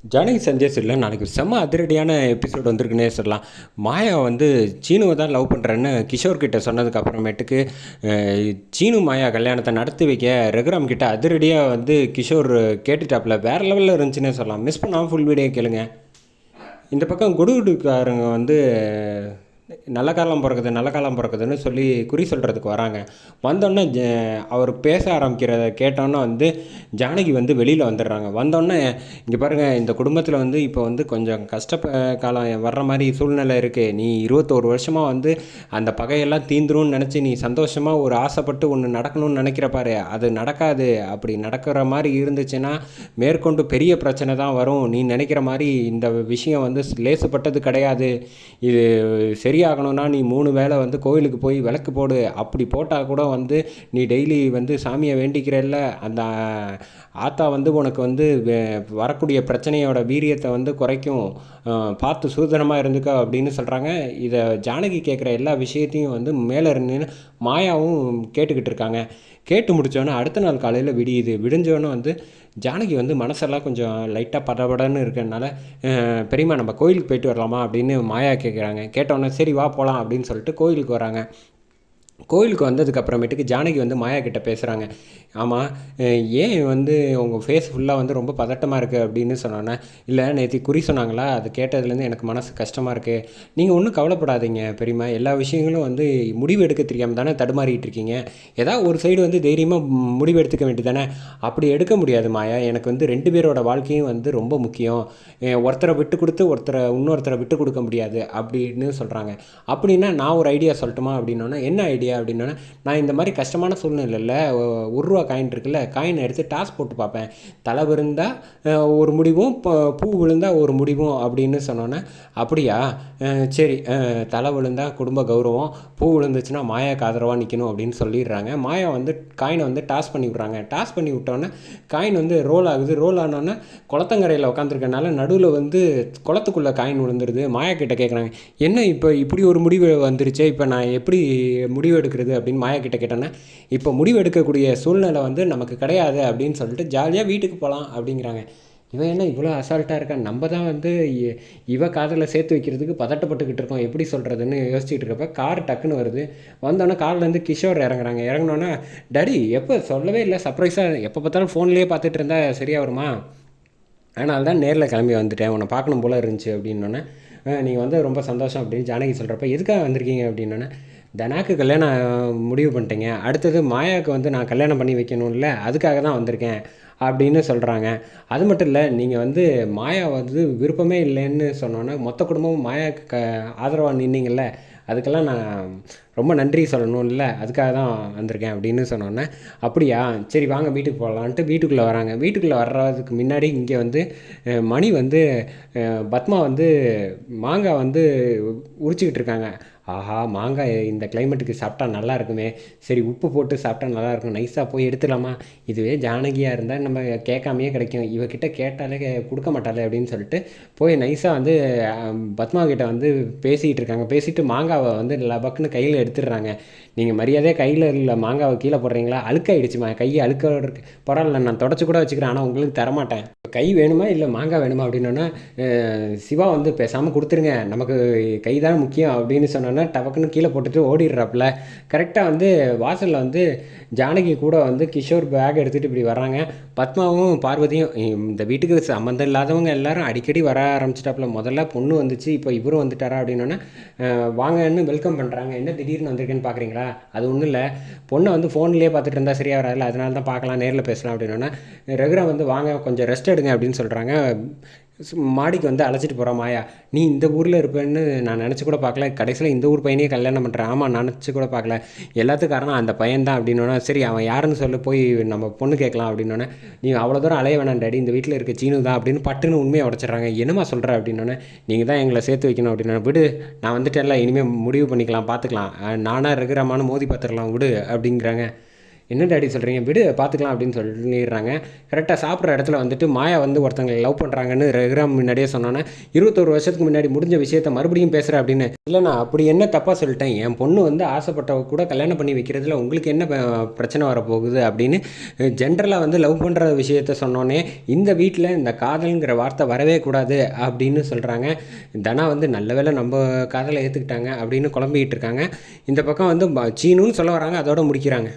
ஜானகி சஞ்சய் இல்லை நாளைக்கு செம்ம அதிரடியான எபிசோட் வந்திருக்குன்னே சொல்லலாம். மாயா வந்து சீனுவை தான் லவ் பண்ணுறேன்னு கிஷோர் கிட்ட சொன்னதுக்கு அப்புறமேட்டுக்கு சீனு மாயா கல்யாணத்தை நடத்தி வைக்க ரகுராம் கிட்ட அதிரடியாக வந்து கிஷோர் கேட்டுட்டாப்புல. வேறு லெவலில் இருந்துச்சுன்னே சொல்லலாம். மிஸ் பண்ணாமல் ஃபுல் வீடியோ கேளுங்க. இந்த பக்கம் குடுகுடுக்காரங்க வந்து நல்ல காலம் பிறக்குது நல்ல காலம் பிறக்குதுன்னு சொல்லி குறி சொல்கிறதுக்கு வராங்க. வந்தோடனே அவர் பேச ஆரம்பிக்கிறத கேட்டோன்னே வந்து ஜானகி வந்து வெளியில் வந்துடுறாங்க. வந்தோடனே இங்கே பாருங்கள், இந்த குடும்பத்தில் வந்து இப்போ வந்து கொஞ்சம் காலம் வர்ற மாதிரி சூழ்நிலை இருக்குது. நீ 21 வருஷமாக வந்து அந்த பகையெல்லாம் தீந்துரும்னு நினச்சி நீ சந்தோஷமாக ஒரு ஆசைப்பட்டு ஒன்று நடக்கணும்னு நினைக்கிற பாரு, அது நடக்காது. அப்படி நடக்கிற மாதிரி இருந்துச்சுன்னா மேற்கொண்டு பெரிய பிரச்சனை தான் வரும். நீ நினைக்கிற மாதிரி இந்த விஷயம் வந்து லேசுப்பட்டது கிடையாது. இது சரியாகணும்னா நீ 3 வேளை வந்து கோயிலுக்கு போய் விளக்கு போடு. அப்படி போட்டால் கூட வந்து நீ டெய்லி வந்து சாமியை வேண்டிக்கிறல்ல, அந்த ஆத்தா வந்து உனக்கு வந்து வரக்கூடிய பிரச்சனையோட வீரியத்தை வந்து குறைக்கும். பார்த்து சூதனமாக இருந்துக்க அப்படின்னு சொல்கிறாங்க. இதை ஜானகி கேட்குற எல்லா விஷயத்தையும் வந்து மேலே இருந்து மாயாவும் கேட்டுக்கிட்டு இருக்காங்க. கேட்டு முடித்தோன்னே அடுத்த நாள் காலையில் விடியுது. விடிஞ்சோன்னே வந்து ஜானகி வந்து மனசெல்லாம் கொஞ்சம் லைட்டாக படபடன்னு இருக்கிறதுனால, பெரியம்மா நம்ம கோயிலுக்கு போயிட்டு வரலாமா அப்படின்னு மாயா கேட்குறாங்க. கேட்டோன்னே சரி வா போகலாம் அப்படின்னு சொல்லிட்டு கோயிலுக்கு வராங்க. கோயிலுக்கு வந்ததுக்கப்புறமேட்டுக்கு ஜானகி வந்து மாயா கிட்ட பேசுகிறாங்க. ஆமாம், ஏன் வந்து உங்கள் ஃபேஸ் ஃபுல்லாக வந்து ரொம்ப பதட்டமாக இருக்குது அப்படின்னு சொன்னோன்னே, இல்லை நேற்று குறி சொன்னாங்களா, அது கேட்டதுலேருந்து எனக்கு மனசு கஷ்டமாக இருக்குது. நீங்கள் ஒன்றும் கவலைப்படாதீங்க பெரியம்மா, எல்லா விஷயங்களும் வந்து முடிவு எடுக்க தெரியாமல் தானே தடுமாறிட்டு இருக்கீங்க. ஏதாவது ஒரு சைடு வந்து தைரியமாக முடிவு எடுத்துக்க வேண்டியது தானே. அப்படி எடுக்க முடியாது மாயா, எனக்கு வந்து 2 பேரோட வாழ்க்கையும் வந்து ரொம்ப முக்கியம். ஒருத்தரை விட்டு கொடுத்து இன்னொருத்தரை விட்டு கொடுக்க முடியாது அப்படின்னு சொல்கிறாங்க. அப்படின்னா நான் ஒரு ஐடியா சொல்லட்டுமா அப்படின்னோன்னா, என்ன ஐடியா அப்படின்னோன்னா, நான் இந்த மாதிரி கஷ்டமான சூழ்நிலையில் ₹1 காயின் இருக்குல்ல, காயினை எடுத்து டாஸ் போட்டு பார்ப்பேன். தலை விழுந்தால் ஒரு முடிவும், பூ விழுந்தால் ஒரு முடிவும் அப்படின்னு சொன்னோன்னே, அப்படியா சரி, தலை விழுந்தால் குடும்ப கௌரவம், பூ விழுந்துச்சுன்னா மாயாவுக்கு ஆதரவாக நிற்கணும் அப்படின்னு சொல்லிடுறாங்க. மாயா வந்து காயினை வந்து டாஸ் பண்ணி விட்றாங்க. டாஸ் பண்ணி விட்டோன்னே காயின் வந்து ரோல் ஆகுது. ரோல் ஆனோன்னே குளத்தங்கரையில் உட்காந்துருக்கனால நடுவில் வந்து குளத்துக்குள்ளே காயின் விழுந்துருது. மாயா கிட்ட கேட்குறாங்க, என்ன இப்போ இப்படி ஒரு முடிவு வந்துருச்சே, இப்போ நான் எப்படி முடிவு எடுக்கிறது அப்படின்னு மாயா கிட்ட கேட்டோன்னே, இப்போ முடிவு எடுக்கக்கூடிய சூழ்நிலை வந்து நமக்கு கிடையாது அப்படின்னு சொல்லிட்டு ஜாலியாக வீட்டுக்கு போகலாம் அப்படிங்கிறாங்க. இவன் என்ன இவ்வளோ அசால்ட்டாக இருக்கான், நம்ம தான் வந்து இவ காதில் சேர்த்து வைக்கிறதுக்கு பதட்டப்பட்டுக்கிட்டு இருக்கோம், எப்படி சொல்கிறதுன்னு யோசிச்சுட்டு இருக்கப்ப கார் டக்குன்னு வருது. வந்தோடனே கார்லேருந்து கிஷோர் இறங்குறாங்க. இறங்கினோன்னே, டாடி எப்போ சொல்லவே இல்லை, சர்ப்ரைஸாக எப்போ பார்த்தாலும் ஃபோன்லேயே பார்த்துட்டு இருந்தால் சரியாக வருமா, அதனால தான் நேரில் கிளம்பி வந்துட்டேன், உன்னை பார்க்கணும் போல் இருந்துச்சு அப்படின்னோடனே, நீங்கள் வந்து ரொம்ப சந்தோஷம் அப்படின்னு ஜானகி சொல்கிறப்ப, எதுக்காக வந்திருக்கீங்க அப்படின்னோடனே, தனாக்கு கல்யாணம் முடிவு பண்ணிட்டேங்க, அடுத்தது மாயாவுக்கு வந்து நான் கல்யாணம் பண்ணி வைக்கணும்ல, அதுக்காக தான் வந்திருக்கேன் அப்படின்னு சொல்கிறாங்க. அது மட்டும் இல்லை, நீங்கள் வந்து மாயா வந்து விருப்பமே இல்லைன்னு சொன்னோன்னே மொத்த குடும்பமும் மாயாவுக்கு ஆதரவாக நின்னீங்கல்ல, அதுக்கெல்லாம் நான் ரொம்ப நன்றி சொல்லணும்ல, அதுக்காக தான் வந்திருக்கேன் அப்படின்னு சொன்னோன்னே, அப்படியா சரி வாங்க வீட்டுக்கு போகலான்ட்டு வீட்டுக்குள்ளே வராங்க. வீட்டுக்குள்ளே வர்றதுக்கு முன்னாடி இங்கே வந்து மணி வந்து பத்மா வந்து மாங்காய் வந்து உரிச்சிக்கிட்டு இருக்காங்க. ஆஹா, மாங்காய் இந்த கிளைமேட்டுக்கு சாப்பிட்டா நல்லா இருக்குமே, சரி உப்பு போட்டு சாப்பிட்டா நல்லாயிருக்கும், நைஸாக போய் எடுத்துடலாமா, இதுவே ஜானகியாக இருந்தால் நம்ம கேட்காமையே கிடைக்கும், இவகிட்ட கேட்டாலே கொடுக்க மாட்டாளே அப்படின்னு சொல்லிட்டு போய் நைஸாக வந்து பத்மா கிட்ட வந்து பேசிகிட்டு இருக்காங்க. பேசிட்டு மாங்காவை வந்து லபக்குன்னு கையில் எடுத்துடுறாங்க. நீங்கள் மரியாதையாக கையில் இல்லை மாங்காவை கீழே போடுறீங்களா, அழுக்காயிடுச்சுமா, கையை அழுக்க பரவாயில்ல நான் தொடச்சி கூட வச்சுக்கிறேன், ஆனால் உங்களுக்கு தரமாட்டேன், கை வேணுமா இல்லை மாங்காய் வேணுமா அப்படின்னோன்னா, சிவா வந்து பேசாமல் கொடுத்துருங்க, நமக்கு கை தான் முக்கியம் அப்படின்னு சொன்னோன்னா டபக்குன்னு கீழே போட்டுட்டு ஓடிடுறாப்புல. கரெக்டாக வந்து வாசலில் வந்து ஜானகி கூட வந்து கிஷோர் பேக் எடுத்துகிட்டு இப்படி வர்றாங்க. பத்மாவும் பார்வதியும், இந்த வீட்டுக்கு சம்மந்தம் இல்லாதவங்க எல்லாரும் அடிக்கடி வர ஆரம்பிச்சிட்டாப்புல. முதல்ல பொண்ணு வந்துச்சு, இப்போ இவரும் வந்துட்டாரா அப்படின்னோன்னா, வாங்கன்னு வெல்கம் பண்ணுறாங்க. என்ன திடீர்னு வந்திருக்கேன்னு பார்க்குறீங்களா, அது ஒன்றும் இல்லை, பொண்ணை வந்து ஃபோன்லேயே பார்த்துட்டு இருந்தால் சரியாக வராதுல்ல, அதனால தான் பார்க்கலாம் நேரில் பேசலாம் அப்படின்னோன்னா, ரகுரா வந்து வாங்க கொஞ்சம் ரெஸ்ட் எடுங்க அப்படின்னு சொல்கிறாங்க. மாடிக்கு வந்து அழைச்சிட்டு போகிறான் மாயா. நீ இந்த ஊரில் இருப்பேன்னு நான் நினச்சி கூட பார்க்கல, கடைசியில் இந்த ஊர் பையனையே கல்யாணம் பண்ணுறேன். ஆமாம், நினச்சி கூட பார்க்கல, எல்லாத்துக்கும் காரணம் அந்த பையன்தான் அப்படின்னோன்னா, சரி அவன் யாருன்னு சொல்லி போய் நம்ம பொண்ணு கேட்கலாம் அப்படின்னோன்னே, நீ அவ்வளோ தூரம் அலைய வேணாம் டாடி, இந்த வீட்டில் இருக்க சீனு தான் அப்படின்னு பட்டுன்னு உண்மையை உடச்சிட்றாங்க. என்னம்மா சொல்கிற அப்படின்னோன்னே, நீங்கள் தான் எங்களை சேர்த்து வைக்கணும் அப்படின்னா, விடு நான் வந்துட்டேன்ல, இனிமேல் முடிவு பண்ணிக்கலாம், பார்த்துக்கலாம், நானாக இருக்கிறமான மோதி பார்த்துக்கலாம் விடு அப்படிங்கிறாங்க. என்ன டாடி சொல்கிறீங்க, விடு பார்த்துக்கலாம் அப்படின்னு சொல்லிடுறாங்க. கரெக்டாக சாப்பிட்ற இடத்துல வந்துட்டு மாயா வந்து ஒருத்தங்களை லவ் பண்ணுறாங்கன்னு ரகுராம் முன்னாடியே சொன்னோன்னே 21 வருஷத்துக்கு முன்னாடி முடிஞ்ச விஷயத்த மறுபடியும் பேசுகிறேன் அப்படின்னு. இல்லைண்ணா அப்படி என்ன தப்பாக சொல்லிட்டேன், என் பொண்ணு வந்து ஆசைப்பட்டவ கூட கல்யாணம் பண்ணி வைக்கிறதுல உங்களுக்கு என்ன பிரச்சனை வரப்போகுது அப்படின்னு ஜென்ரலாக வந்து லவ் பண்ணுற விஷயத்த சொன்னோன்னே இந்த வீட்டில் இந்த காதல்ங்கிற வார்த்தை வரவே கூடாது அப்படின்னு சொல்கிறாங்க. தனா வந்து நல்ல வேளை நம்ம காதலை ஏற்றுக்கிட்டாங்க அப்படின்னு குழம்பிக்கிட்டு இருக்காங்க. இந்த பக்கம் வந்து சீனுன்னு சொல்ல வராங்க, அதோட முடிக்கிறாங்க.